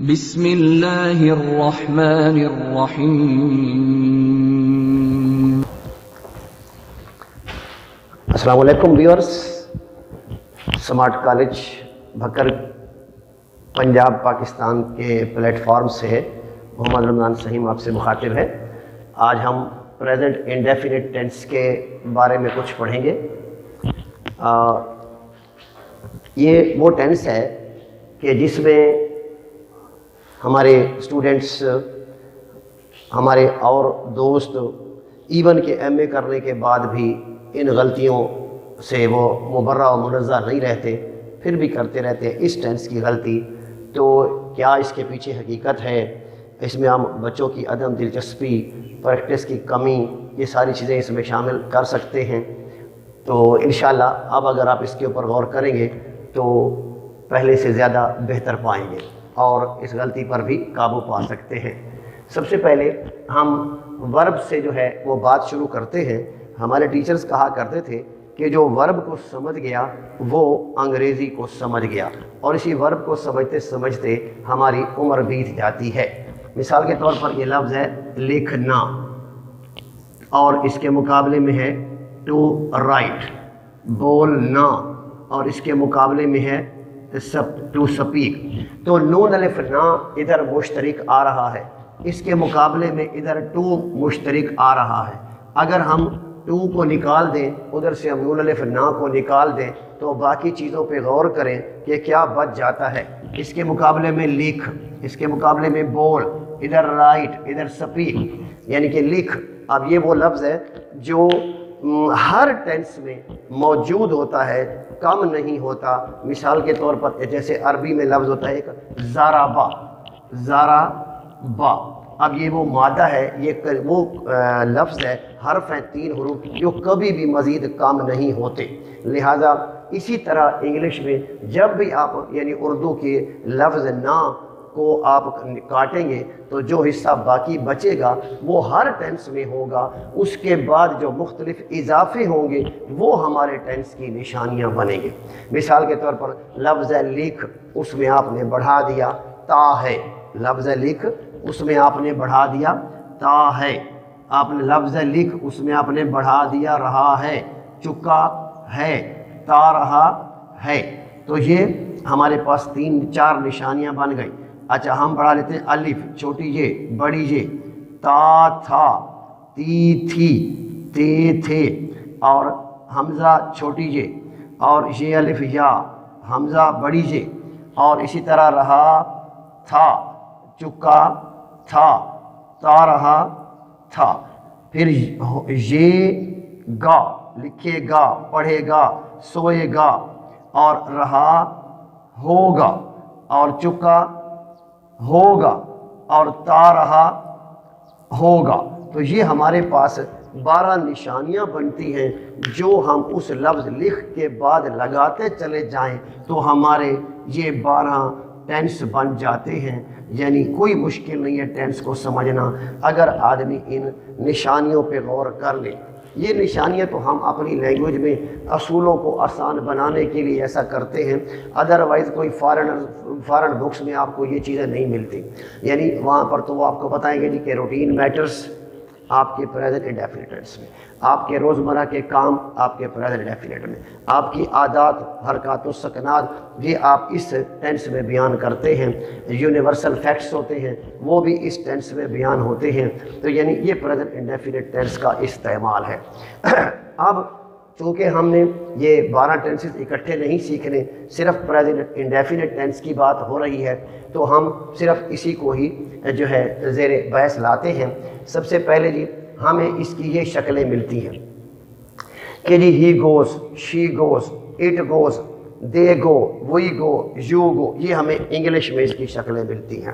بسم اللہ الرحمن الرحیم۔ السلام علیکم viewers, smart college Bhakkar Punjab Pakistan کے پلیٹ فارم سے محمد رمضان سہیم آپ سے مخاطب ہے۔ آج ہم پریزنٹ انڈیفینٹ ٹینس کے بارے میں کچھ پڑھیں گے۔ یہ وہ ٹینس ہے کہ جس میں ہمارے اسٹوڈنٹس، ہمارے اور دوست ایون کہ ایم اے کرنے کے بعد بھی ان غلطیوں سے وہ مبرہ و منزہ نہیں رہتے، پھر بھی کرتے رہتے ہیں اس ٹینس کی غلطی۔ تو کیا اس کے پیچھے حقیقت ہے؟ اس میں ہم بچوں کی عدم دلچسپی، پریکٹس کی کمی، یہ ساری چیزیں اس میں شامل کر سکتے ہیں۔ تو انشاءاللہ اب اگر آپ اس کے اوپر غور کریں گے تو پہلے سے زیادہ بہتر پائیں گے اور اس غلطی پر بھی قابو پا سکتے ہیں۔ سب سے پہلے ہم ورب سے جو ہے وہ بات شروع کرتے ہیں۔ ہمارے ٹیچرز کہا کرتے تھے کہ جو ورب کو سمجھ گیا وہ انگریزی کو سمجھ گیا، اور اسی ورب کو سمجھتے سمجھتے ہماری عمر بیت جاتی ہے۔ مثال کے طور پر یہ لفظ ہے لکھنا، اور اس کے مقابلے میں ہے ٹو رائٹ، بولنا، اور اس کے مقابلے میں ہے ٹو سپیک۔ تو نون الف نا ادھر مشترک آ رہا ہے، اس کے مقابلے میں ادھر ٹو مشترک آ رہا ہے۔ اگر ہم ٹو کو نکال دیں، ادھر سے ہم نون الف نا کو نکال دیں، تو باقی چیزوں پہ غور کریں کہ کیا بچ جاتا ہے۔ اس کے مقابلے میں لکھ، اس کے مقابلے میں بول، ادھر رائٹ، ادھر سپیک، یعنی کہ لکھ۔ اب یہ وہ لفظ ہے جو ہر ٹینس میں موجود ہوتا ہے، کم نہیں ہوتا۔ مثال کے طور پر جیسے عربی میں لفظ ہوتا ہے ایک زارابا، زارابا، اب یہ وہ مادہ ہے، یہ وہ لفظ ہے، حرف ہیں 3 حروف جو کبھی بھی مزید کم نہیں ہوتے۔ لہذا اسی طرح انگلش میں جب بھی آپ یعنی اردو کے لفظ نا کو آپ کاٹیں گے تو جو حصہ باقی بچے گا وہ ہر ٹینس میں ہوگا، اس کے بعد جو مختلف اضافے ہوں گے وہ ہمارے ٹینس کی نشانیاں بنیں گے۔ مثال کے طور پر لفظ لکھ، اس میں آپ نے بڑھا دیا تا ہے، لفظ لکھ اس میں آپ نے بڑھا دیا تا ہے، آپ نے لفظ لکھ اس میں آپ نے بڑھا دیا رہا ہے، چکا ہے، تا رہا ہے۔ تو یہ ہمارے پاس 3-4 نشانیاں بن گئی۔ اچھا ہم بڑھا لیتے ہیں الف، چھوٹی یہ، بڑی یہ، تا تھا، تی تھی، تے تھے، اور حمزہ چھوٹی یہ، اور یہ الف یا، حمزہ بڑی یہ، اور اسی طرح رہا تھا، چکا تھا، تا رہا تھا، پھر یہ گا، لکھے گا، پڑھے گا، سوئے گا، اور رہا ہوگا، اور چکا ہوگا، اور تا رہا ہوگا۔ تو یہ ہمارے پاس 12 نشانیاں بنتی ہیں جو ہم اس لفظ لکھ کے بعد لگاتے چلے جائیں تو ہمارے یہ 12 ٹینس بن جاتے ہیں۔ یعنی کوئی مشکل نہیں ہے ٹینس کو سمجھنا اگر آدمی ان نشانیوں پہ غور کر لے۔ یہ نشانیاں تو ہم اپنی لینگویج میں اصولوں کو آسان بنانے کے لیے ایسا کرتے ہیں، ادروائز کوئی فارن بکس میں آپ کو یہ چیزیں نہیں ملتی۔ یعنی وہاں پر تو وہ آپ کو بتائیں گے جی کہ روٹین میٹرز آپ کے پریزنٹ انڈیفینٹ ٹینس میں، آپ کے روزمرہ کے کام آپ کے پریزنٹ انڈیفینٹ میں، آپ کی عادات، حرکات و سکنات، یہ آپ اس ٹینس میں بیان کرتے ہیں۔ یونیورسل فیکٹس ہوتے ہیں وہ بھی اس ٹینس میں بیان ہوتے ہیں۔ تو یعنی یہ پریزنٹ انڈیفینٹ ٹینس کا استعمال ہے۔ اب چونکہ ہم نے یہ 12 ٹینسز اکٹھے نہیں سیکھنے، صرف پریزنٹ انڈیفینٹ ٹینس کی بات ہو رہی ہے، تو ہم صرف اسی کو ہی جو ہے زیر بحث لاتے ہیں۔ سب سے پہلے جی ہمیں اس کی یہ شکلیں ملتی ہیں کہ جی he goes, she goes, it goes, they go, we go, you go, یہ ہمیں انگلش میں اس کی شکلیں ملتی ہیں۔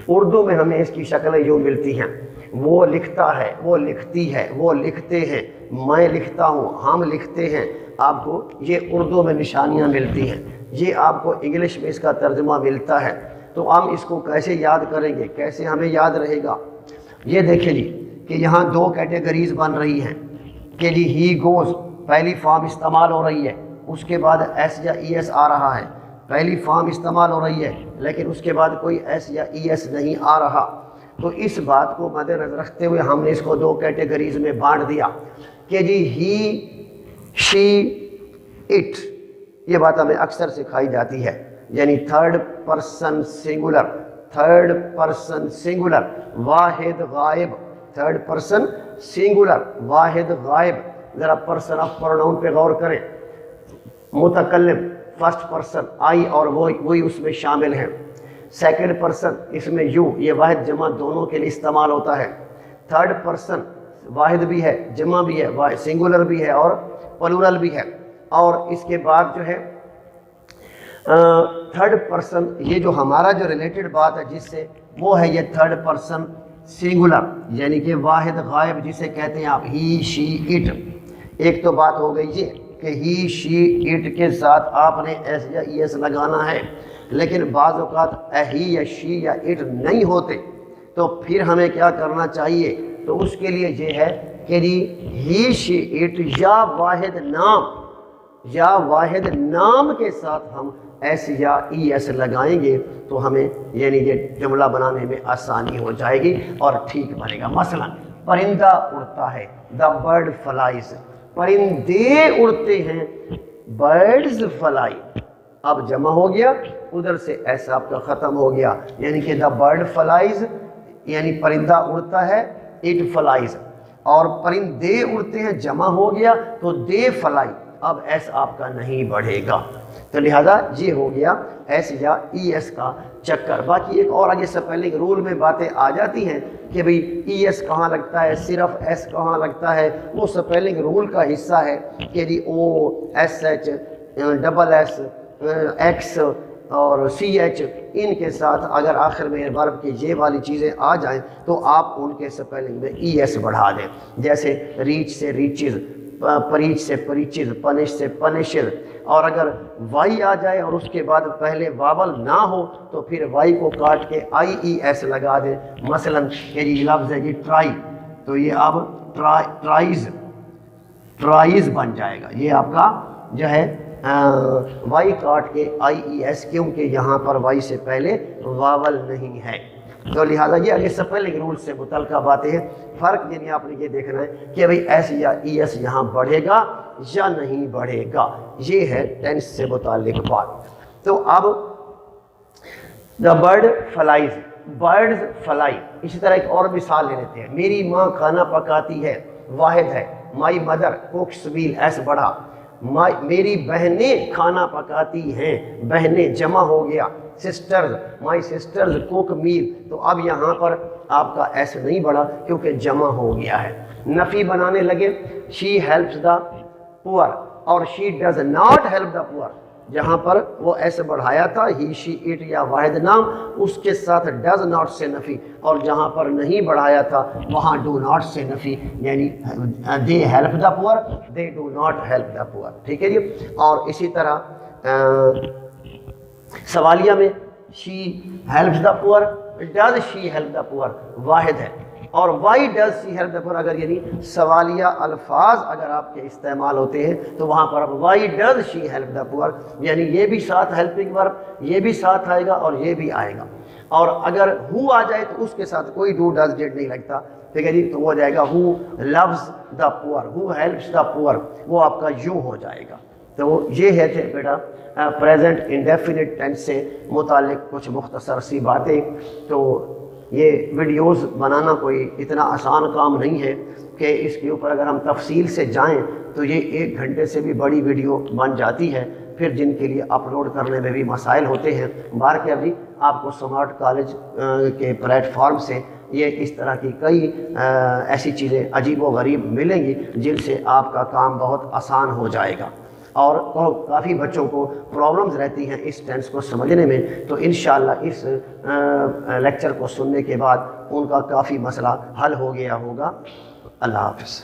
اردو میں ہمیں اس کی شکلیں یوں ملتی ہیں، وہ لکھتا ہے، وہ لکھتی ہے، وہ لکھتے ہیں، میں لکھتا ہوں، ہم لکھتے ہیں۔ آپ کو یہ اردو میں نشانیاں ملتی ہیں، یہ آپ کو انگلش میں اس کا ترجمہ ملتا ہے۔ تو ہم اس کو کیسے یاد کریں گے، کیسے ہمیں یاد رہے گا؟ یہ دیکھیں جی کہ یہاں 2 کیٹیگریز بن رہی ہیں کہ جی ہی گوز پہلی فارم استعمال ہو رہی ہے، اس کے بعد ایس یا ای ایس آ رہا ہے، پہلی فارم استعمال ہو رہی ہے لیکن اس کے بعد کوئی ایس یا ای ایس نہیں آ رہا، تو اس بات کو مد نظر رکھتے ہوئے ہم نے اس کو دو کیٹیگریز میں بانٹ دیا کہ جی ہی، شی، اٹ، یہ بات ہمیں اکثر سکھائی جاتی ہے، یعنی third person singular, third person singular, واحد غائب، تھرڈ پرسن سنگولر واحد غائب۔ ذرا پرسن آف پروناؤن پہ غور کریں، متکلم فرسٹ پرسن آئی اور وہی اس میں شامل ہیں، سیکنڈ پرسن اس میں یو، یہ واحد جمع دونوں کے لیے استعمال ہوتا ہے، تھرڈ پرسن واحد بھی ہے، جمع بھی ہے، سنگولر بھی ہے اور پلورل بھی ہے۔ اور اس کے بعد جو ہے تھرڈ پرسن، یہ جو ہمارا جو ریلیٹڈ بات ہے جس سے، وہ ہے یہ تھرڈ پرسن سنگولر، یعنی کہ واحد غائب جسے کہتے ہیں آپ ہی، شی، اٹ۔ ایک تو بات ہو گئی یہ کہ ہی، شی، اٹ کے ساتھ آپ نے ایس یا ای ایس لگانا ہے، لیکن بعض اوقات ہی یا شی یا اٹ نہیں ہوتے، تو پھر ہمیں کیا کرنا چاہیے؟ تو اس کے لیے یہ ہے کہ جی ہی، شی، اٹ یا واحد نام کے ساتھ ہم ایس یا ای ایس لگائیں گے تو ہمیں یعنی یہ جملہ بنانے میں آسانی ہو جائے گی اور ٹھیک بنے گا۔ مثلا پرندہ اڑتا ہے، دا برڈ فلائز، پرندے اڑتے ہیں، برڈز فلائی، اب جمع ہو گیا، ادھر سے ایس آپ کا ختم ہو گیا، یعنی کہ دا برڈ فلائز یعنی پرندہ اڑتا ہے، اٹ فلائز، اور پرندے اڑتے ہیں جمع ہو گیا تو دے فلائی، اب ایس آپ کا نہیں بڑھے گا، تو لہذا یہ ہو گیا ایس یا ای ایس کا چکر۔ باقی ایک اور آگے سپیلنگ رول میں باتیں آ جاتی ہیں کہ بھئی ای ایس کہاں لگتا ہے، صرف ایس کہاں لگتا ہے، وہ سپیلنگ رول کا حصہ ہے کہ جی O, S H, double S, X اور سی ایچ، ان کے ساتھ اگر آخر میں ورب کی یہ والی چیزیں آ جائیں تو آپ ان کے سپیلنگ میں ای ایس بڑھا دیں، جیسے ریچ سے ریچز، پریچ سے پریچز، پنش سے پنشز، اور اگر وائی آ جائے اور اس کے بعد پہلے واول نہ ہو تو پھر وائی کو کاٹ کے آئی ای ایس لگا دیں۔ مثلا کہ جی لفظ ہے جی ٹرائی، تو یہ اب ٹرائز بن جائے گا، یہ آپ کا جو ہے وائی کاٹ کے آئی ای ایس، کیونکہ یہاں پر وائی سے پہلے واول نہیں ہے، تو لہٰذا یہ آگے سپیلنگ رول سے متعلقہ باتیں ہیں۔ فرق یعنی آپ نے یہ دیکھنا ہے کہ بھئی ایس یا ای ایس یہاں بڑھے گا یا نہیں بڑھے گا، یہ ہے ٹینس سے متعلق بات۔ تو اب the bird flies, birds fly, اسی طرح ایک اور مثال لے لیتے ہیں، میری ماں کھانا پکاتی ہے، واحد ہے، مائی مدر کوکس میل، ایس بڑھا، میری بہنیں کھانا پکاتی ہیں، بہنیں جمع ہو گیا، سسٹرز، مائی سسٹرز کوک میل، تو اب یہاں پر آپ کا ایس نہیں بڑھا کیونکہ جمع ہو گیا ہے۔ نفی بنانے لگے، شی ہیلپس دا پور اور she does not help the پور، جہاں پر وہ ایسے بڑھایا تھا ہی، شی، اٹ یا واحد نام، اس کے ساتھ ڈز ناٹ سے نفی، اور جہاں پر نہیں بڑھایا تھا وہاں ڈو ناٹ سے نفی، یعنی دے ہیلپ دا پور، they do not help the پور، ٹھیک ہے جی۔ اور اسی طرح سوالیہ میں شی ہیلپس دا پور، ڈز شی ہیلپ دا پور، واحد ہے، اور Y does she help the پور، اگر یعنی سوالیہ الفاظ اگر آپ کے استعمال ہوتے ہیں تو وہاں پر why does she help the poor, یعنی یہ بھی ساتھ ہیلپنگ ورب، یہ بھی ساتھ آئے گا اور یہ بھی آئے گا، اور اگر ہو آ جائے تو اس کے ساتھ کوئی ڈو ڈز ڈیڈ نہیں لگتا، ٹھیک ہے جی، تو وہ ہو جائے گا ہو لوز دا پور، ہو ہیلپس دا پور، وہ آپ کا یوں ہو جائے گا۔ تو یہ ہے تھے بیٹا پریزنٹ انڈیفینٹ ٹینس سے متعلق کچھ مختصر سی باتیں۔ تو یہ ویڈیوز بنانا کوئی اتنا آسان کام نہیں ہے کہ اس کے اوپر اگر ہم تفصیل سے جائیں تو یہ 1 گھنٹے سے بھی بڑی ویڈیو بن جاتی ہے، پھر جن کے لیے اپلوڈ کرنے میں بھی مسائل ہوتے ہیں۔ بار کے ابھی آپ کو سمارٹ کالج کے پلیٹ فارم سے یہ اس طرح کی کئی ایسی چیزیں عجیب و غریب ملیں گی جن سے آپ کا کام بہت آسان ہو جائے گا، اور کافی بچوں کو پرابلمز رہتی ہیں اس ٹینس کو سمجھنے میں، تو انشاءاللہ اس لیکچر کو سننے کے بعد ان کا کافی مسئلہ حل ہو گیا ہوگا۔ اللہ حافظ۔